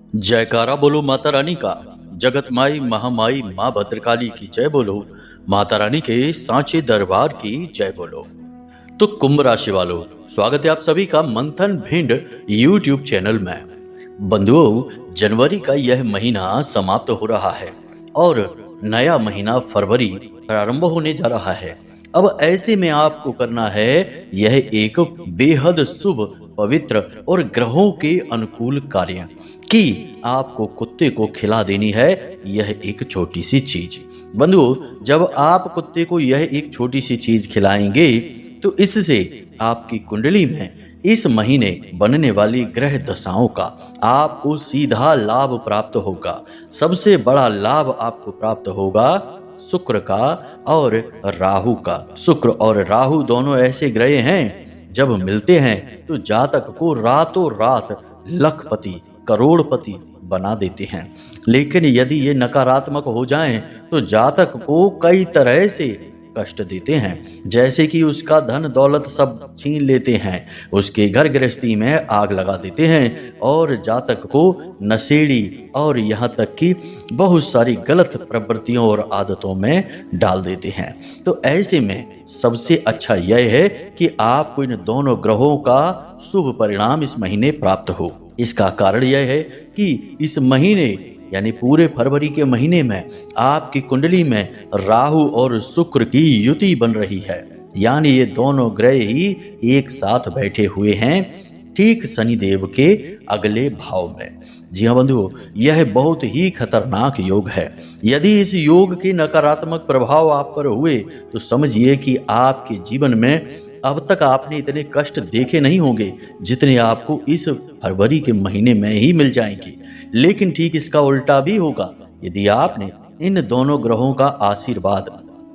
जयकारा बोलो माता रानी का। जगत माई महामाई माँ भद्रकाली की जय बोलो। माता रानी के सांचे दरबार की जय बोलो। तो कुंभ राशि वालों, स्वागत है आप सभी का मंथन भिंड यूट्यूब चैनल में। बंधुओं, जनवरी का यह महीना समाप्त हो रहा है और नया महीना फरवरी प्रारंभ होने जा रहा है। अब ऐसे में आपको करना है यह एक बेहद शुभ, पवित्र और ग्रहों के अनुकूल कार्य कि आपको कुत्ते को खिला देनी है यह एक छोटी सी चीज। बंधुओं, जब आप कुत्ते को यह एक छोटी सी चीज खिलाएंगे तो इससे आपकी कुंडली में इस महीने बनने वाली ग्रह दशाओं का आपको सीधा लाभ प्राप्त होगा। सबसे बड़ा लाभ आपको प्राप्त होगा शुक्र का और राहु का। शुक्र और राहु दोनों ऐसे ग्रह हैं, जब मिलते हैं तो जातक को रातों रात लखपति, करोड़पति बना देते हैं। लेकिन यदि ये नकारात्मक हो जाएं तो जातक को कई तरह से कष्ट देते हैं, जैसे कि उसका धन दौलत सब छीन लेते हैं, उसके घर गृहस्थी में आग लगा देते हैं और जातक को नशेड़ी और यहाँ तक कि बहुत सारी गलत प्रवृत्तियों और आदतों में डाल देते हैं। तो ऐसे में सबसे अच्छा यह है कि आपको इन दोनों ग्रहों का शुभ परिणाम इस महीने प्राप्त हो। इसका कारण यह है कि इस महीने यानी पूरे फरवरी के महीने में आपकी कुंडली में राहु और शुक्र की युति बन रही है। यानी ये दोनों ग्रह ही एक साथ बैठे हुए हैं, ठीक शनिदेव के अगले भाव में। जी हाँ बंधुओं, यह बहुत ही खतरनाक योग है। यदि इस योग के नकारात्मक प्रभाव आप पर हुए तो समझिए कि आपके जीवन में अब तक आपने इतने कष्ट देखे नहीं होंगे जितने आपको इस फरवरी के महीने में ही मिल जाएंगे। लेकिन ठीक इसका उल्टा भी होगा। यदि आपने इन दोनों ग्रहों का आशीर्वाद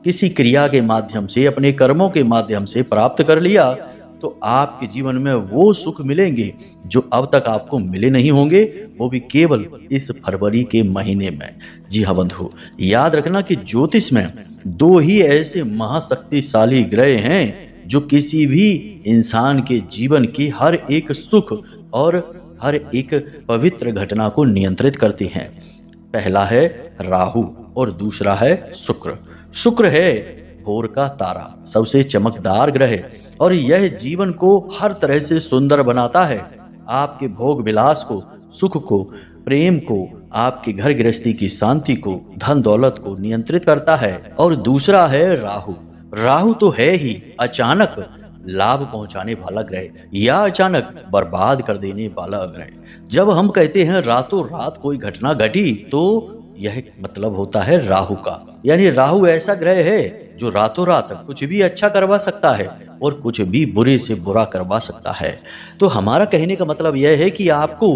किसी क्रिया के माध्यम से, अपने कर्मों के माध्यम से प्राप्त कर लिया तो आपके जीवन में वो सुख मिलेंगे जो अब तक आपको मिले नहीं होंगे, वो भी केवल इस फरवरी के महीने में। जी हाँ बंधु, याद रखना कि ज्योतिष में दो ही ऐसे महाशक्तिशाली ग्रह हैं जो किसी भी इंसान के जीवन की हर एक सुख और हर एक पवित्र घटना को नियंत्रित करते हैं। पहला है राहु और दूसरा है शुक्र। शुक्र है भोर का तारा, सबसे चमकदार ग्रह, और यह जीवन को हर तरह से सुंदर बनाता है। आपके भोग विलास को, सुख को, प्रेम को, आपके घर गृहस्थी की शांति को, धन दौलत को नियंत्रित करता है। और दूसरा है राहु। राहु तो है ही अचानक लाभ पहुंचाने वाला ग्रह या अचानक बर्बाद कर देने वाला ग्रह। जब हम कहते हैं रातों रात कोई घटना घटी तो यह मतलब होता है राहु का। यानी राहु ऐसा ग्रह है जो रातों रात कुछ भी अच्छा करवा सकता है और कुछ भी बुरे से बुरा करवा सकता है। तो हमारा कहने का मतलब यह है कि आपको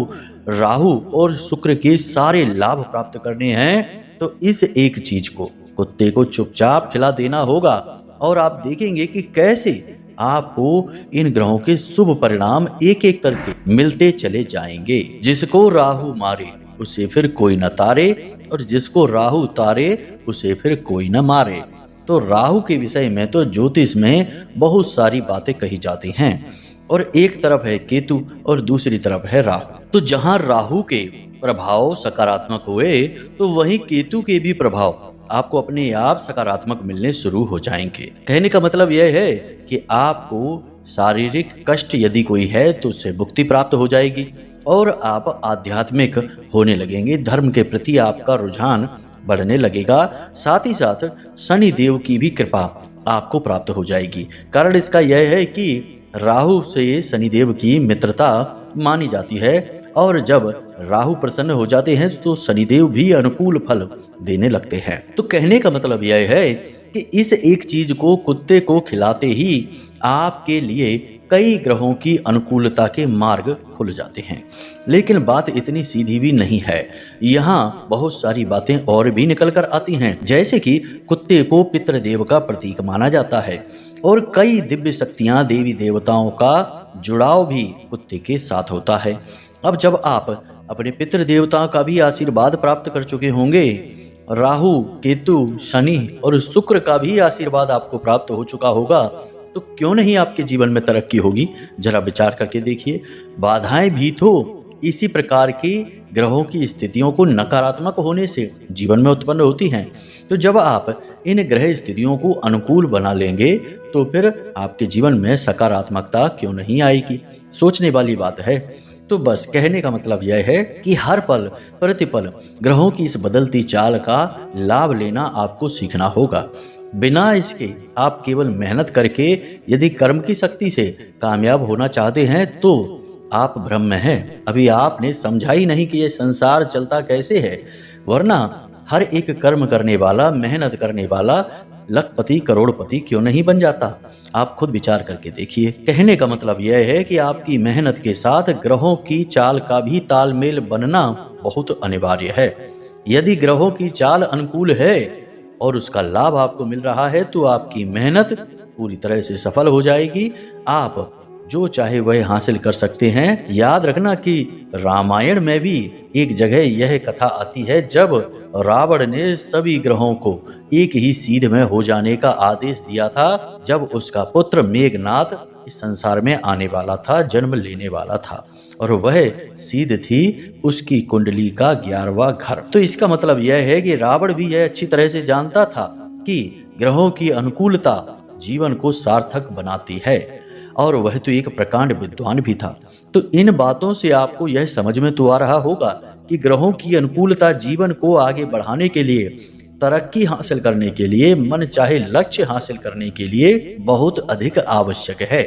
राहु और शुक्र के सारे लाभ प्राप्त करने हैं तो इस एक चीज को, कुत्ते को चुपचाप खिला देना होगा और आप देखेंगे कि कैसे आपको इन ग्रहों के शुभ परिणाम एक एक करके मिलते चले जाएंगे। जिसको राहु मारे उसे फिर कोई न तारे और जिसको राहु तारे उसे फिर कोई न मारे। तो राहु के विषय में तो ज्योतिष में बहुत सारी बातें कही जाती हैं, और एक तरफ है केतु और दूसरी तरफ है राहु। तो जहां राहु के प्रभाव सकारात्मक हुए तो वहीं केतु के भी प्रभाव आपको अपने आप सकारात्मक मिलने शुरू हो जाएंगे। कहने का मतलब यह है कि आपको शारीरिक कष्ट यदि कोई है तो उससे मुक्ति प्राप्त हो जाएगी और आप आध्यात्मिक होने लगेंगे। धर्म के प्रति आपका रुझान बढ़ने लगेगा। साथ ही साथ शनि देव की भी कृपा आपको प्राप्त हो जाएगी। कारण इसका यह है कि राहु से शनिदेव की मित्रता मानी जाती है और जब राहु प्रसन्न हो जाते हैं तो शनिदेव भी अनुकूल फल देने लगते हैं। तो कहने का मतलब यह है कि इस एक चीज को, कुत्ते को खिलाते ही आपके लिए कई ग्रहों की अनुकूलता के मार्ग खुल जाते हैं। लेकिन बात इतनी सीधी भी नहीं है, यहाँ बहुत सारी बातें और भी निकल कर आती हैं। जैसे कि कुत्ते को पितृदेव का प्रतीक माना जाता है और कई दिव्य शक्तियां, देवी देवताओं का जुड़ाव भी कुत्ते के साथ होता है। अब जब आप अपने पितृ देवताओं का भी आशीर्वाद प्राप्त कर चुके होंगे, राहु, केतु, शनि और शुक्र का भी आशीर्वाद आपको प्राप्त हो चुका होगा, तो क्यों नहीं आपके जीवन में तरक्की होगी। जरा विचार करके देखिए। बाधाएं भी तो इसी प्रकार की ग्रहों की स्थितियों को नकारात्मक होने से जीवन में उत्पन्न होती हैं। तो जब आप इन ग्रह स्थितियों को अनुकूल बना लेंगे तो फिर आपके जीवन में सकारात्मकता क्यों नहीं आएगी? सोचने वाली बात है। तो बस कहने का मतलब यह है कि हर पल प्रतिपल ग्रहों की इस बदलती चाल का लाभ लेना आपको सीखना होगा। बिना इसके आप केवल मेहनत करके यदि कर्म की शक्ति से कामयाब होना चाहते हैं तो आप भ्रम में हैं। अभी आपने समझा ही नहीं कि ये संसार चलता कैसे है, वरना हर एक कर्म करने वाला, मेहनत करने वाला लखपति करोड़पति क्यों नहीं बन जाता? आप खुद विचार करके देखिए। कहने का मतलब यह है कि आपकी मेहनत के साथ ग्रहों की चाल का भी तालमेल बनना बहुत अनिवार्य है। यदि ग्रहों की चाल अनुकूल है और उसका लाभ आपको मिल रहा है तो आपकी मेहनत पूरी तरह से सफल हो जाएगी। आप जो चाहे वह हासिल कर सकते हैं। याद रखना कि रामायण में भी एक जगह यह कथा आती है जब रावण ने सभी ग्रहों को एक ही सीध में हो जाने का आदेश दिया था, जब उसका पुत्र मेघनाथ इस संसार में आने वाला था, जन्म लेने वाला था, और वह सीध थी उसकी कुंडली का 11वां घर। तो इसका मतलब यह है कि रावण भी यह अच्छी तरह से जानता था कि ग्रहों की अनुकूलता जीवन को सार्थक बनाती है, और वह तो एक प्रकांड विद्वान भी था। तो इन बातों से आपको यह समझ में तो आ रहा होगा कि ग्रहों की अनुकूलता जीवन को आगे बढ़ाने के लिए, तरक्की हासिल करने के लिए, मन चाहे लक्ष्य हासिल करने के लिए बहुत अधिक आवश्यक है।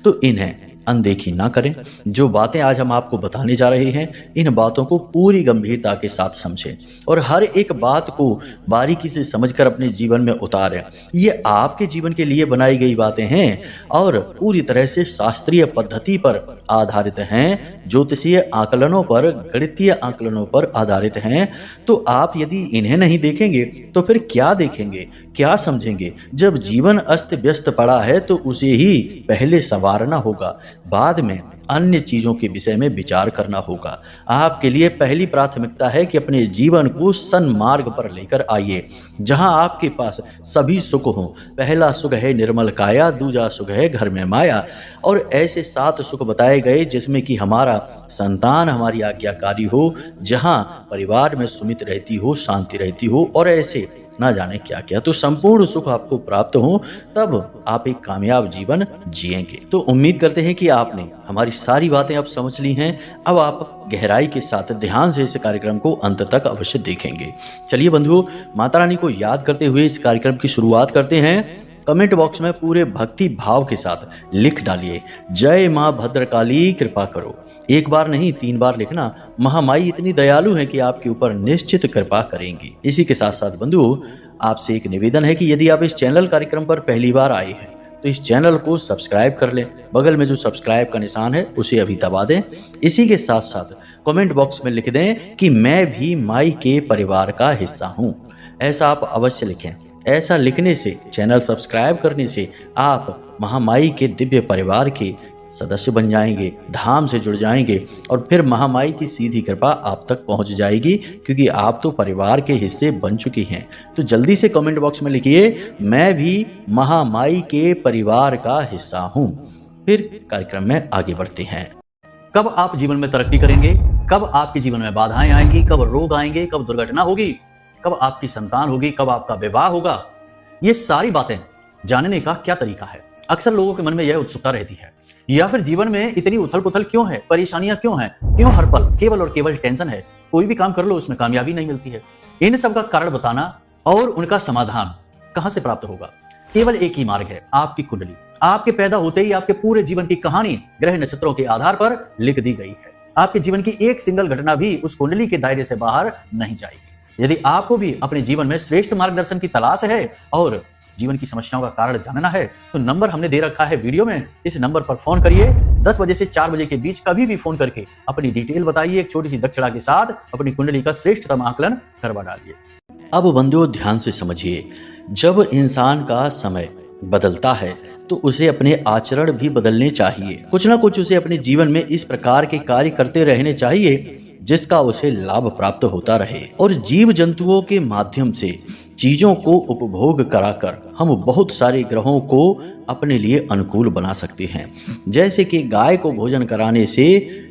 तो इन्हें अनदेखी ना करें। जो बातें आज हम आपको बताने जा रहे हैं, इन बातों को पूरी गंभीरता के साथ समझें और हर एक बात को बारीकी से समझकर अपने जीवन में उतारें। ये आपके जीवन के लिए बनाई गई बातें हैं और पूरी तरह से शास्त्रीय पद्धति पर आधारित हैं, ज्योतिषीय आकलनों पर, गणितीय आकलनों पर आधारित हैं। तो आप यदि इन्हें नहीं देखेंगे तो फिर क्या देखेंगे, क्या समझेंगे? जब जीवन अस्त व्यस्त पड़ा है तो उसे ही पहले संवारना होगा, बाद में अन्य चीजों के विषय में विचार करना होगा। आपके लिए पहली प्राथमिकता है कि अपने जीवन को सन्मार्ग पर लेकर आइए, जहां आपके पास सभी सुख हो। पहला सुख है निर्मल काया, दूजा सुख है घर में माया। और ऐसे 7 सुख बताए गए जिसमें कि हमारा संतान हमारी आज्ञाकारी हो, जहां परिवार में सुमित रहती हो, शांति रहती हो, और ऐसे ना जाने क्या क्या। तो संपूर्ण सुख आपको प्राप्त हो, तब आप एक कामयाब जीवन जिएंगे। तो उम्मीद करते हैं कि आपने हमारी सारी बातें अब समझ ली हैं। अब आप गहराई के साथ ध्यान से इस कार्यक्रम को अंत तक अवश्य देखेंगे। चलिए बंधुओं, माता रानी को याद करते हुए इस कार्यक्रम की शुरुआत करते हैं। कमेंट बॉक्स में पूरे भक्ति भाव के साथ लिख डालिए, जय मां भद्रकाली कृपा करो। एक बार नहीं 3 बार लिखना। महामाई इतनी दयालु है कि आपके ऊपर निश्चित कृपा करेंगी। इसी के साथ साथ बंधुओं, आपसे एक निवेदन है कि यदि आप इस चैनल कार्यक्रम पर पहली बार आए हैं तो इस चैनल को सब्सक्राइब कर लें। बगल में जो सब्सक्राइब का निशान है उसे अभी दबा दें। इसी के साथ साथ कमेंट बॉक्स में लिख दें कि मैं भी माई के परिवार का हिस्सा हूँ। ऐसा आप अवश्य लिखें। ऐसा लिखने से, चैनल सब्सक्राइब करने से आप महामाई के दिव्य परिवार के सदस्य बन जाएंगे, धाम से जुड़ जाएंगे, और फिर महामाई की सीधी कृपा आप तक पहुंच जाएगी, क्योंकि आप तो परिवार के हिस्से बन चुकी हैं। तो जल्दी से कमेंट बॉक्स में लिखिए, मैं भी महामाई के परिवार का हिस्सा हूं। फिर कार्यक्रम में आगे बढ़ते हैं। कब आप जीवन में तरक्की करेंगे, कब आपके जीवन में बाधाएं आएंगी, कब रोग आएंगे, कब दुर्घटना होगी, कब आपकी संतान होगी, कब आपका विवाह होगा, ये सारी बातें जानने का क्या तरीका है? अक्सर लोगों के मन में यह उत्सुकता रहती है। या फिर जीवन में इतनी उथल पुथल क्यों है, परेशानियां क्यों हैं, क्यों हर पल केवल और केवल टेंशन है, कोई भी काम कर लो उसमें कामयाबी नहीं मिलती है। इन सब का कारण बताना और उनका समाधान कहां से प्राप्त होगा? केवल एक ही मार्ग है, आपकी कुंडली। आपके पैदा होते ही आपके पूरे जीवन की कहानी ग्रह नक्षत्रों के आधार पर लिख दी गई है। आपके जीवन की एक सिंगल घटना भी उस कुंडली के दायरे से बाहर नहीं जाएगी। यदि आपको भी अपने जीवन में श्रेष्ठ मार्गदर्शन की तलाश है और जीवन की समस्याओं का कारण जानना है, तो नंबर हमने दे रखा है वीडियो में। इस नंबर पर फोन करिए। 10 बजे से 4 बजे के बीच कभी भी फोन करके अपनी डिटेल बताइए। एक छोटी सी दक्षिणा के साथ अपनी कुंडली का श्रेष्ठतम आकलन करवा डालिए। अब बंधुओं, ध्यान से समझिए, जब इंसान का समय बदलता है तो उसे अपने आचरण भी बदलने चाहिए। कुछ ना कुछ उसे अपने जीवन में इस प्रकार के कार्य करते रहने चाहिए जिसका उसे लाभ प्राप्त होता रहे। और जीव जंतुओं के माध्यम से चीजों को उपभोग कराकर हम बहुत सारे ग्रहों को अपने लिए अनुकूल बना सकते हैं। जैसे कि गाय को भोजन कराने से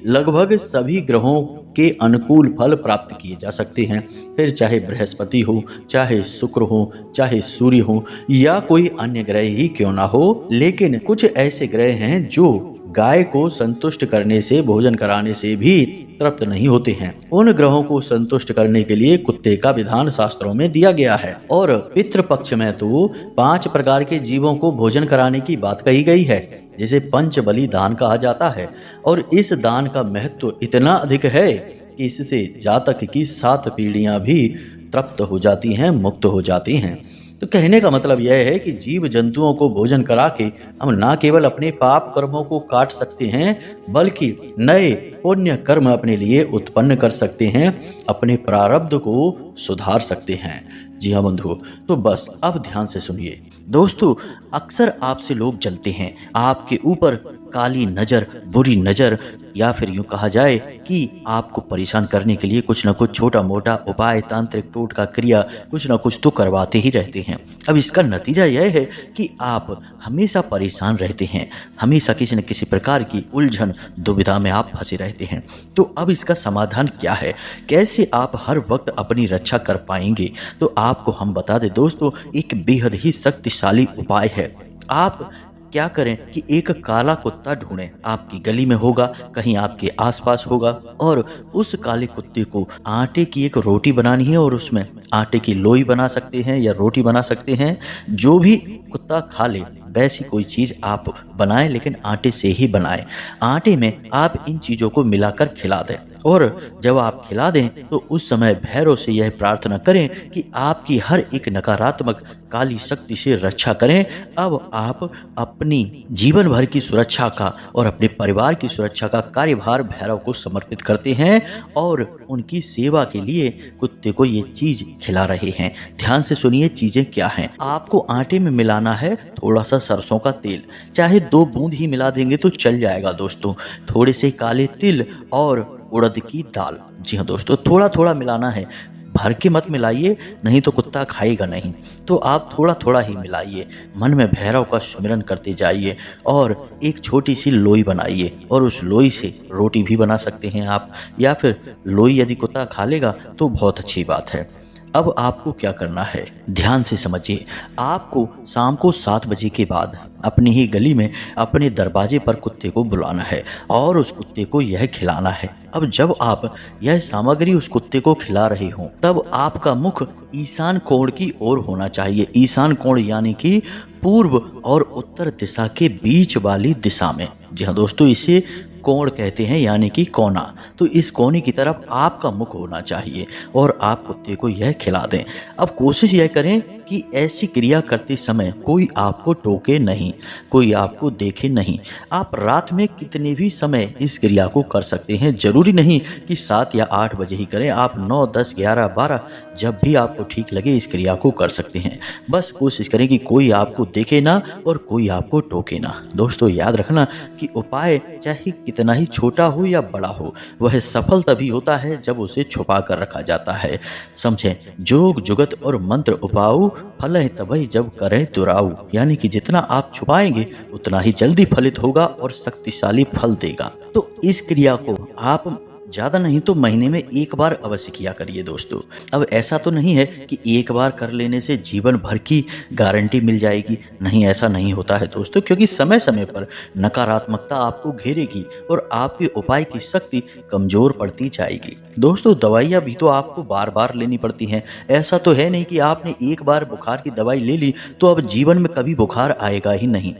लगभग सभी ग्रहों के अनुकूल फल प्राप्त किए जा सकते हैं। फिर चाहे बृहस्पति हो, चाहे शुक्र हो, चाहे सूर्य हो या कोई अन्य ग्रह ही क्यों ना हो, लेकिन कुछ ऐसे ग्रह हैं जो गाय को संतुष्ट करने से, भोजन कराने से भी तृप्त नहीं होते हैं। उन ग्रहों को संतुष्ट करने के लिए कुत्ते का विधान शास्त्रों में दिया गया है। और पितृपक्ष में तो 5 प्रकार के जीवों को भोजन कराने की बात कही गई है, जिसे पंच बलि दान कहा जाता है। और इस दान का महत्व इतना अधिक है कि इससे जातक की 7 पीढ़ियां भी तृप्त हो जाती हैं, मुक्त हो जाती हैं। तो कहने का मतलब यह है कि जीव जंतुओं को भोजन करा के हम ना केवल अपने पाप कर्मों को काट सकते हैं, बल्कि नए पुण्य कर्म अपने लिए उत्पन्न कर सकते हैं, अपने प्रारब्ध को सुधार सकते हैं। जी हाँ बंधुओं, तो बस अब ध्यान से सुनिए। दोस्तों, अक्सर आपसे लोग जलते हैं, आपके ऊपर काली नजर, बुरी नजर, या फिर यूं कहा जाए कि आपको परेशान करने के लिए कुछ न कुछ छोटा मोटा उपाय, तांत्रिक टोटका क्रिया कुछ न कुछ तो करवाते ही रहते हैं। अब इसका नतीजा यह है कि आप हमेशा परेशान रहते हैं, हमेशा किसी न किसी प्रकार की उलझन दुविधा में आप फंसे रहते हैं। तो अब इसका समाधान क्या है, कैसे आप हर वक्त अपनी रक्षा कर पाएंगे, तो आपको हम बता दें दोस्तों, एक बेहद ही शक्तिशाली उपाय है। आप क्या करें कि एक काला कुत्ता ढूंढें, आपकी गली में होगा, कहीं आपके आसपास होगा, और उस काले कुत्ते को आटे की एक रोटी बनानी है और उसमें आटे की लोई बना सकते हैं या रोटी बना सकते हैं, जो भी कुत्ता खा ले वैसी कोई चीज आप बनाएं, लेकिन आटे से ही बनाएं। आटे में आप इन चीजों को मिलाकर खिला दें, और जब आप खिला दें तो उस समय भैरव से यह प्रार्थना करें कि आपकी हर एक नकारात्मक काली शक्ति से रक्षा करें। अब आप अपनी जीवन भर की सुरक्षा का और अपने परिवार की सुरक्षा का कार्यभार भैरव को समर्पित करते हैं और उनकी सेवा के लिए कुत्ते को ये चीज खिला रहे हैं। ध्यान से सुनिए चीजें क्या हैं। आपको आटे में मिलाना है थोड़ा सा सरसों का तेल, चाहे 2 बूंद ही मिला देंगे तो चल जाएगा दोस्तों। थोड़े से काले तिल और उड़द की दाल। जी हाँ दोस्तों, थोड़ा थोड़ा मिलाना है, भर के मत मिलाइए, नहीं तो कुत्ता खाएगा नहीं। तो आप थोड़ा थोड़ा ही मिलाइए, मन में भैरव का सुमिरन करते जाइए और एक छोटी सी लोई बनाइए, और उस लोई से रोटी भी बना सकते हैं आप, या फिर लोई यदि कुत्ता खा लेगा तो बहुत अच्छी बात है। अब आपको क्या करना है, ध्यान से समझिए। आपको शाम को 7 बजे के बाद अपनी ही गली में अपने दरवाजे पर कुत्ते को बुलाना है और उस कुत्ते को यह खिलाना है। अब जब आप यह सामग्री उस कुत्ते को खिला रहे हो, तब आपका मुख ईशान कोण की ओर होना चाहिए। ईशान कोण यानी कि पूर्व और उत्तर दिशा के बीच वाली दिशा में। जी हाँ दोस्तों, इसे कोण कहते हैं, यानी कि कोना। तो इस कोने की तरफ आपका मुख होना चाहिए और आप कुत्ते को यह खिला दें। अब कोशिश यह करें कि ऐसी क्रिया करते समय कोई आपको टोके नहीं, कोई आपको देखे नहीं। आप रात में कितने भी समय इस क्रिया को कर सकते हैं, जरूरी नहीं कि 7 या 8 बजे ही करें। आप 9, 10, 11, 12 जब भी आपको ठीक लगे इस क्रिया को कर सकते हैं। बस कोशिश करें कि कोई आपको देखे ना और कोई आपको टोके ना। दोस्तों याद रखना कि उपाय चाहे कितना ही छोटा हो या बड़ा हो, वह सफल तभी होता है जब उसे छुपा कर रखा जाता है। समझें, जोग जुगत और मंत्र उपाऊ फल है तभी जब करें दुराऊ, यानी कि जितना आप छुपाएंगे उतना ही जल्दी फलित होगा और शक्तिशाली फल देगा। तो इस क्रिया को आप ज्यादा नहीं तो महीने में 1 बार अवश्य किया करिए दोस्तों। अब ऐसा तो नहीं है कि एक बार कर लेने से जीवन भर की गारंटी मिल जाएगी, नहीं, ऐसा नहीं होता है दोस्तों, क्योंकि समय समय पर नकारात्मकता आपको घेरेगी और आपके उपाय की शक्ति कमजोर पड़ती जाएगी। दोस्तों दवाइयाँ भी तो आपको बार बार लेनी पड़ती हैं। ऐसा तो है नहीं कि आपने एक बार बुखार की दवाई ले ली तो अब जीवन में कभी बुखार आएगा ही नहीं।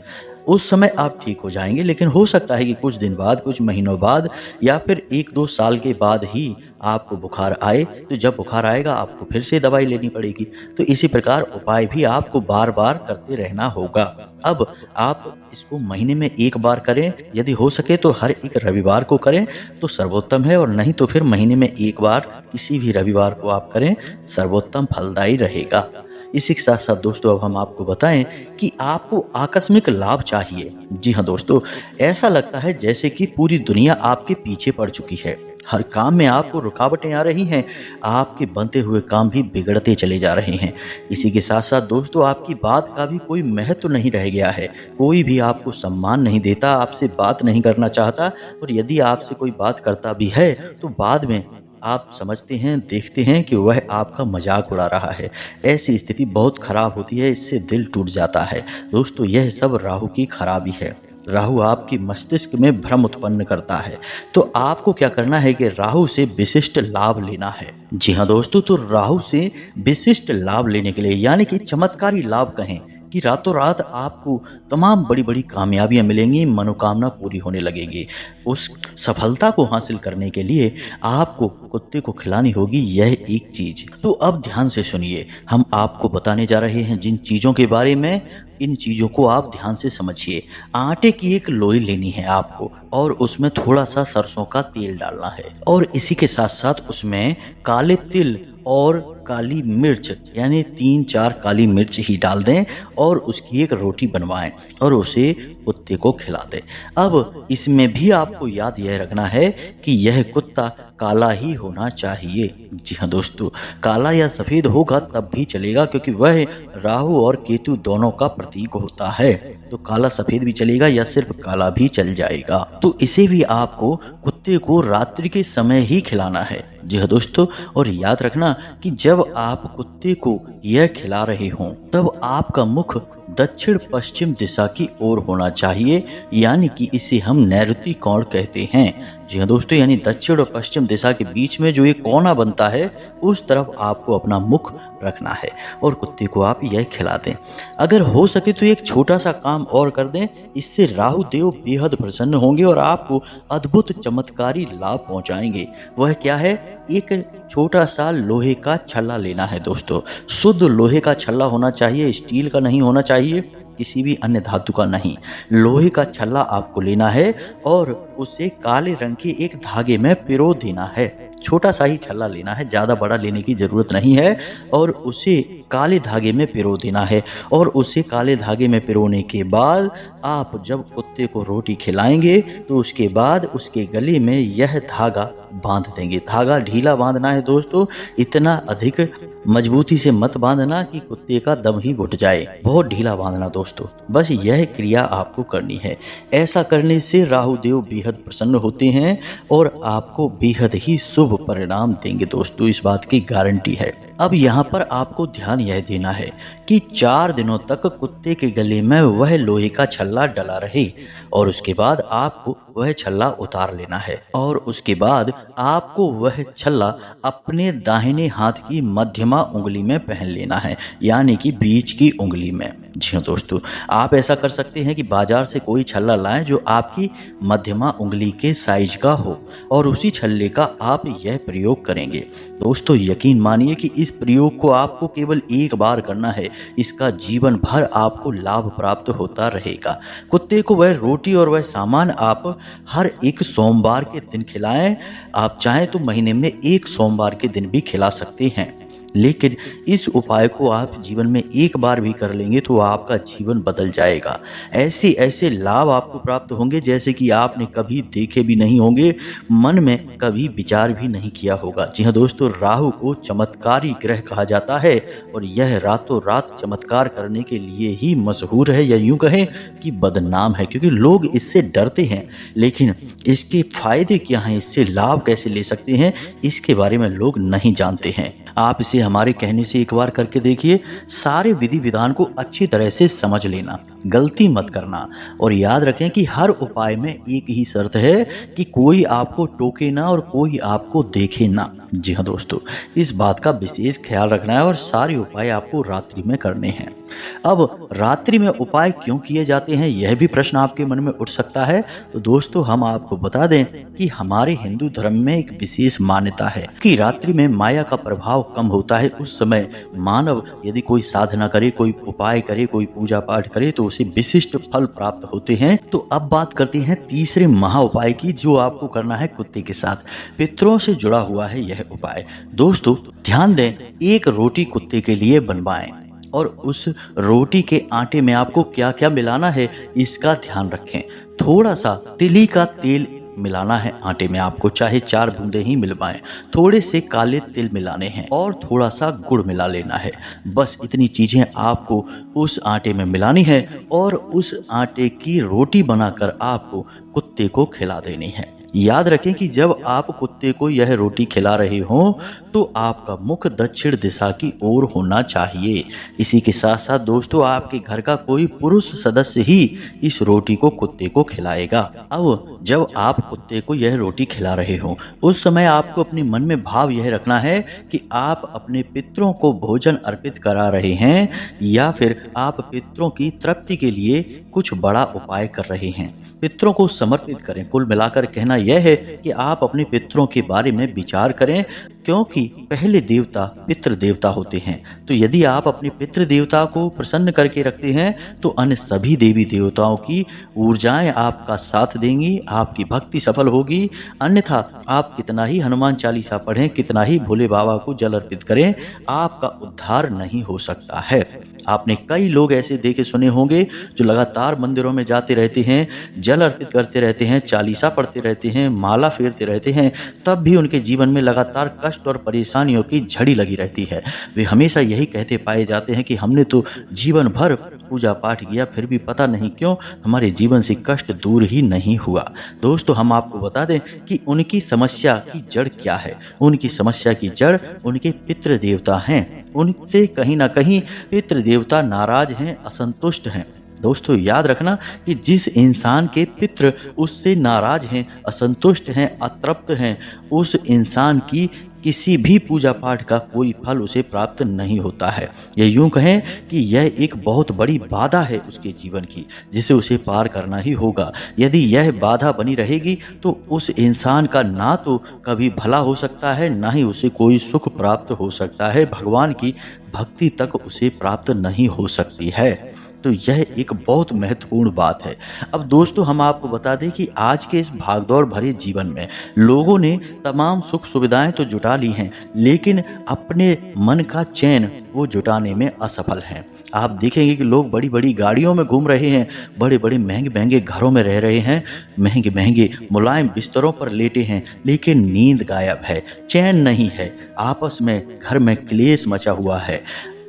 उस समय आप ठीक हो जाएंगे, लेकिन हो सकता है कि कुछ दिन बाद, कुछ महीनों बाद या फिर 1-2 साल के बाद ही आपको बुखार आए। तो जब बुखार आएगा आपको फिर से दवाई लेनी पड़ेगी। तो इसी प्रकार उपाय भी आपको बार बार करते रहना होगा। अब आप इसको महीने में 1 बार करें, यदि हो सके तो हर एक रविवार को करें तो सर्वोत्तम है, और नहीं तो फिर महीने में 1 बार किसी भी रविवार को आप करें, सर्वोत्तम फलदायी रहेगा। इसी के साथ साथ दोस्तों अब हम आपको बताएं कि आपको आकस्मिक लाभ चाहिए। जी हाँ दोस्तों, ऐसा लगता है जैसे कि पूरी दुनिया आपके पीछे पड़ चुकी है, हर काम में आपको रुकावटें आ रही हैं, आपके बनते हुए काम भी बिगड़ते चले जा रहे हैं। इसी के साथ साथ दोस्तों, आपकी बात का भी कोई महत्व नहीं रह गया है। कोई भी आपको सम्मान नहीं देता, आपसे बात नहीं करना चाहता, और यदि आपसे कोई बात करता भी है तो बाद में आप समझते हैं, देखते हैं कि वह आपका मजाक उड़ा रहा है। ऐसी स्थिति बहुत खराब होती है, इससे दिल टूट जाता है। दोस्तों, यह सब राहु की खराबी है। राहु आपकी मस्तिष्क में भ्रम उत्पन्न करता है। तो आपको क्या करना है कि राहु से विशिष्ट लाभ लेना है। जी हाँ दोस्तों, तो राहु से विशिष्ट लाभ लेने के लिए, यानी कि चमत्कारी लाभ कहें, कि रातों रात आपको तमाम बड़ी बड़ी कामयाबियां मिलेंगी, मनोकामना पूरी होने लगेगी। उस सफलता को हासिल करने के लिए आपको कुत्ते को खिलानी होगी यह एक चीज। तो अब ध्यान से सुनिए, हम आपको बताने जा रहे हैं जिन चीजों के बारे में, इन चीजों को आप ध्यान से समझिए। आटे की एक लोई लेनी है आपको, और उसमें थोड़ा सा सरसों का तेल डालना है, और इसी के साथ साथ उसमें काले तिल और काली मिर्च, यानी 3-4 काली मिर्च ही डाल दें, और उसकी एक रोटी बनवाएं और उसे कुत्ते को खिला दें। अब इसमें भी आपको याद यह रखना है कि यह कुत्ता काला ही होना चाहिए। जी हाँ दोस्तों, काला या सफेद होगा तब भी चलेगा, क्योंकि वह राहु और केतु दोनों का प्रतीक होता है। तो काला सफेद भी चलेगा या सिर्फ काला भी चल जाएगा। तो इसे भी आपको कुत्ते को रात्रि के समय ही खिलाना है। जी हाँ दोस्तों, और याद रखना कि जब आप कुत्ते को यह खिला रहे हों तब आपका मुख दक्षिण पश्चिम दिशा की ओर होना चाहिए, यानी कि इसे हम नैऋति कोण कहते हैं। जी हाँ दोस्तों, यानी दक्षिण और पश्चिम दिशा के बीच में जो एक कोना बनता है, उस तरफ आपको अपना मुख रखना है और कुत्ते को आप यह खिला दें। अगर हो सके तो एक छोटा सा काम और कर दें, इससे राहु देव बेहद प्रसन्न होंगे और आपको अद्भुत चमत्कारी लाभ पहुंचाएंगे। वह क्या है? एक छोटा सा लोहे का छल्ला लेना है दोस्तों। शुद्ध लोहे का छल्ला होना चाहिए, स्टील का नहीं होना चाहिए, किसी भी अन्य धातु का नहीं। लोहे का छल्ला आपको लेना है और उसे काले रंग के एक धागे में पिरो देना है। छोटा सा ही छल्ला लेना है, ज़्यादा बड़ा लेने की ज़रूरत नहीं है, और उसे काले धागे में पिरो देना है। और उसे काले धागे में पिरोने के बाद आप जब कुत्ते को रोटी खिलाएंगे तो उसके बाद उसके गले में यह धागा बांध देंगे। धागा ढीला बांधना है दोस्तों, इतना अधिक मजबूती से मत बांधना कि कुत्ते का दम ही घुट जाए। बहुत ढीला बांधना दोस्तों, बस यह क्रिया आपको करनी है। ऐसा करने से राहु देव बेहद प्रसन्न होते हैं और आपको बेहद ही शुभ परिणाम देंगे दोस्तों, इस बात की गारंटी है। अब यहाँ पर आपको ध्यान यह देना है कि 4 दिनों तक कुत्ते के गले में वह लोहे का छल्ला डला रहे, और उसके बाद आपको वह छल्ला उतार लेना है, और उसके बाद आपको वह छल्ला अपने दाहिने हाथ की मध्यमा उंगली में पहन लेना है, यानी कि बीच की उंगली में। जी हाँ दोस्तों, आप ऐसा कर सकते हैं कि बाजार से कोई छल्ला लाएं जो आपकी मध्यमा उंगली के साइज का हो, और उसी छल्ले का आप यह प्रयोग करेंगे। दोस्तों यकीन मानिए कि इस प्रयोग को आपको केवल एक बार करना है, इसका जीवन भर आपको लाभ प्राप्त होता रहेगा। कुत्ते को वह रोटी और वह सामान आप हर एक सोमवार के दिन खिलाएं। आप चाहें तो महीने में एक सोमवार के दिन भी खिला सकते हैं, लेकिन इस उपाय को आप जीवन में एक बार भी कर लेंगे तो आपका जीवन बदल जाएगा। ऐसे ऐसे लाभ आपको प्राप्त होंगे जैसे कि आपने कभी देखे भी नहीं होंगे, मन में कभी विचार भी नहीं किया होगा। जी हाँ दोस्तों, राहु को चमत्कारी ग्रह कहा जाता है, और यह रातों रात चमत्कार करने के लिए ही मशहूर है, या यूं कहें कि बदनाम है, क्योंकि लोग इससे डरते हैं। लेकिन इसके फायदे क्या हैं, इससे लाभ कैसे ले सकते हैं, इसके बारे में लोग नहीं जानते हैं। आप इसे हमारे कहने से एक बार करके देखिए। सारे विधि विधान को अच्छी तरह से समझ लेना, गलती मत करना, और याद रखें कि हर उपाय में एक ही शर्त है कि कोई आपको टोके ना और कोई आपको देखे ना। जी हाँ दोस्तों, इस बात का विशेष ख्याल रखना है, और सारे उपाय आपको रात्रि में करने हैं। अब रात्रि में उपाय क्यों किए जाते हैं, यह भी प्रश्न आपके मन में उठ सकता है। तो दोस्तों हम आपको बता दें कि हमारे हिंदू धर्म में एक विशेष मान्यता है कि रात्रि में माया का प्रभाव कम होता है। उस समय मानव यदि कोई साधना करे, कोई उपाय करे, कोई पूजा पाठ करे तो उसे विशिष्ट फल प्राप्त होते हैं। तो अब बात करते हैं तीसरे महा उपाय की, जो आपको करना है कुत्ते के साथ। पितरों से जुड़ा हुआ है यह उपाय। दोस्तों ध्यान दें, एक रोटी कुत्ते के लिए बनवाएं, और उस रोटी के आटे में आपको क्या क्या मिलाना है इसका ध्यान रखें। थोड़ा सा तिली का तेल मिलाना है आटे में, आपको चाहे 4 बूंदे ही मिलवाएं। थोड़े से काले तिल मिलाने हैं और थोड़ा सा गुड़ मिला लेना है। बस इतनी चीज़ें आपको उस आटे में मिलानी है और उस आटे की रोटी बनाकर आपको कुत्ते को खिला देनी है। याद रखें कि जब आप कुत्ते को यह रोटी खिला रहे हो तो आपका मुख दक्षिण दिशा की ओर होना चाहिए। इसी के साथ साथ दोस्तों, आपके घर का कोई पुरुष सदस्य ही इस रोटी को कुत्ते को खिलाएगा। अब जब आप कुत्ते को यह रोटी खिला रहे हो उस समय आपको अपने मन में भाव यह रखना है कि आप अपने पितरों को भोजन अर्पित करा रहे हैं या फिर आप पितरों की तृप्ति के लिए कुछ बड़ा उपाय कर रहे हैं। पितरों को समर्पित करें। कुल मिलाकर कहना यह है कि आप अपने पितरों के बारे में विचार करें, क्योंकि पहले देवता पितृ देवता होते हैं। तो यदि आप अपने पितृ देवता को प्रसन्न करके रखते हैं तो अन्य सभी देवी देवताओं की ऊर्जाएं आपका साथ देंगी, आपकी भक्ति सफल होगी। अन्यथा आप कितना ही हनुमान चालीसा पढ़ें, कितना ही भोले बाबा को जल अर्पित करें, आपका उद्धार नहीं हो सकता है। आपने कई लोग ऐसे देखे सुने होंगे जो लगातार मंदिरों में जाते रहते हैं, जल अर्पित करते रहते हैं, चालीसा पढ़ते रहते हैं, माला फेरते रहते हैं, तब भी उनके जीवन में लगातार कष्ट और परेशानियों की झड़ी लगी रहती है। वे हमेशा यही कहते पाए जाते हैं कि हमने तो जीवन भर पूजा पाठ किया, फिर भी पता नहीं क्यों हमारे जीवन से कष्ट दूर ही नहीं हुआ। दोस्तों, हम आपको बता दें कि उनकी समस्या की जड़ क्या है। उनकी समस्या की जड़ उनके पितृ देवता हैं। उनसे कहीं ना कहीं पितृ देवता नाराज हैं, असंतुष्ट हैं। दोस्तों, याद रखना कि जिस इंसान के पितृ उससे नाराज हैं, असंतुष्ट हैं, अतृप्त हैं, उस इंसान की किसी भी पूजा पाठ का कोई फल उसे प्राप्त नहीं होता है। ये यूं कहें कि यह एक बहुत बड़ी बाधा है उसके जीवन की, जिसे उसे पार करना ही होगा। यदि यह बाधा बनी रहेगी तो उस इंसान का ना तो कभी भला हो सकता है, ना ही उसे कोई सुख प्राप्त हो सकता है। भगवान की भक्ति तक उसे प्राप्त नहीं हो सकती है। तो यह एक बहुत महत्वपूर्ण बात है। अब दोस्तों, हम आपको बता दें कि आज के इस भागदौड़ भरे जीवन में लोगों ने तमाम सुख सुविधाएं तो जुटा ली हैं, लेकिन अपने मन का चैन वो जुटाने में असफल हैं। आप देखेंगे कि लोग बड़ी बड़ी गाड़ियों में घूम रहे हैं, बड़े बड़े महंगे महंगे घरों में रह रहे हैं, महंगे महंगे मुलायम बिस्तरों पर लेटे हैं, लेकिन नींद गायब है, चैन नहीं है। आपस में घर में क्लेश मचा हुआ है,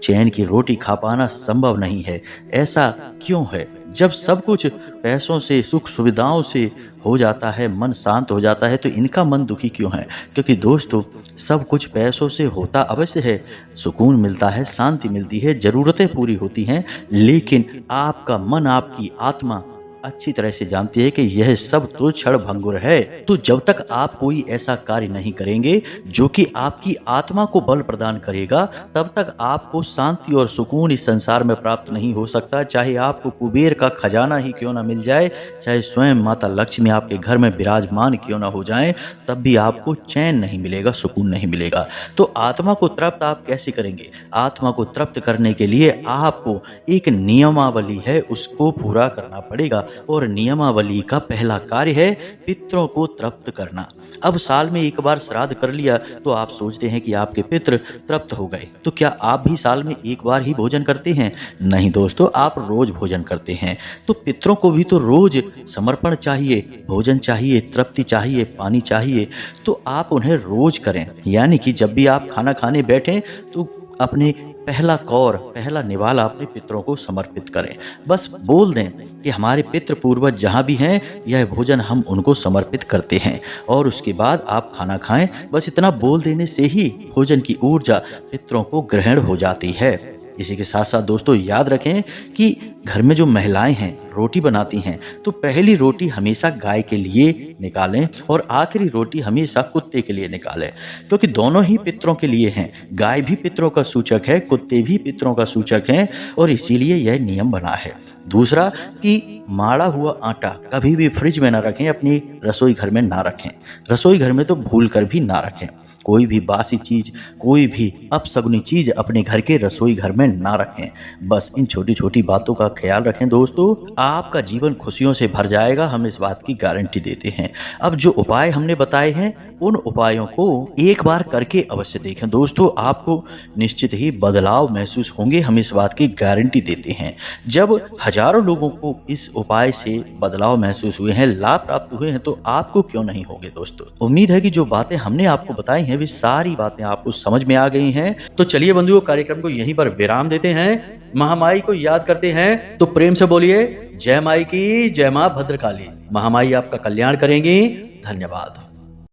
चैन की रोटी खा पाना संभव नहीं है। ऐसा क्यों है? जब सब कुछ पैसों से, सुख सुविधाओं से हो जाता है, मन शांत हो जाता है, तो इनका मन दुखी क्यों है? क्योंकि दोस्तों, सब कुछ पैसों से होता अवश्य है, सुकून मिलता है, शांति मिलती है, ज़रूरतें पूरी होती हैं, लेकिन आपका मन, आपकी आत्मा अच्छी तरह से जानती है कि यह सब तो क्षण भंगुर है। तो जब तक आप कोई ऐसा कार्य नहीं करेंगे जो कि आपकी आत्मा को बल प्रदान करेगा, तब तक आपको शांति और सुकून इस संसार में प्राप्त नहीं हो सकता। चाहे आपको कुबेर का खजाना ही क्यों ना मिल जाए, चाहे स्वयं माता लक्ष्मी आपके घर में विराजमान क्यों ना हो जाए, तब भी आपको चैन नहीं मिलेगा, सुकून नहीं मिलेगा। तो आत्मा को तृप्त आप कैसे करेंगे? आत्मा को तृप्त करने के लिए आपको एक नियमावली है, उसको पूरा करना पड़ेगा। और नियमावली का पहला कार्य है पितरों को तृप्त करना। अब साल में एक बार श्राद्ध कर लिया तो आप सोचते हैं कि आपके पितृ तृप्त हो गए, तो क्या आप भी साल में एक बार ही भोजन करते हैं? नहीं दोस्तों, आप रोज भोजन करते हैं। तो पितरों को भी तो रोज समर्पण चाहिए, भोजन चाहिए, तृप्ति चाहिए, पानी चाहिए। तो आप उन्हें रोज करें, यानी कि जब भी आप खाना खाने बैठें तो अपने पहला कौर, पहला निवाला अपने पितरों को समर्पित करें। बस बोल दें कि हमारे पितृ पूर्वज जहाँ भी हैं, यह भोजन हम उनको समर्पित करते हैं, और उसके बाद आप खाना खाएं। बस इतना बोल देने से ही भोजन की ऊर्जा पितरों को ग्रहण हो जाती है। इसी के साथ साथ दोस्तों, याद रखें कि घर में जो महिलाएं हैं रोटी बनाती हैं, तो पहली रोटी हमेशा गाय के लिए निकालें और आखिरी रोटी हमेशा कुत्ते के लिए निकालें, क्योंकि दोनों ही पितरों के लिए हैं। गाय भी पितरों का सूचक है, कुत्ते भी पितरों का सूचक हैं, और इसीलिए यह नियम बना है। दूसरा कि माड़ा हुआ आटा कभी भी फ्रिज में ना रखें, अपनी रसोई घर में ना रखें, रसोई घर में तो भूल कर भी ना रखें। कोई भी बासी चीज, कोई भी अपशगुनी चीज अपने घर के रसोई घर में ना रखें। बस इन छोटी छोटी बातों का ख्याल रखें दोस्तों, आपका जीवन खुशियों से भर जाएगा, हम इस बात की गारंटी देते हैं। अब जो उपाय हमने बताए हैं उन उपायों को एक बार करके अवश्य देखें दोस्तों, आपको निश्चित ही बदलाव महसूस होंगे, हम इस बात की गारंटी देते हैं। जब हजारों लोगों को इस उपाय से बदलाव महसूस हुए हैं, लाभ प्राप्त हुए हैं, तो आपको क्यों नहीं होंगे दोस्तों। उम्मीद है कि जो बातें हमने आपको बताई हैं वे सारी बातें आपको समझ में आ गई हैं। तो चलिए बंधुओं, कार्यक्रम को यहीं पर विराम देते हैं, महामाई को याद करते हैं, तो प्रेम से बोलिए जय माई की, जय मां भद्रकाली। महामाई आपका कल्याण करेंगी। धन्यवाद।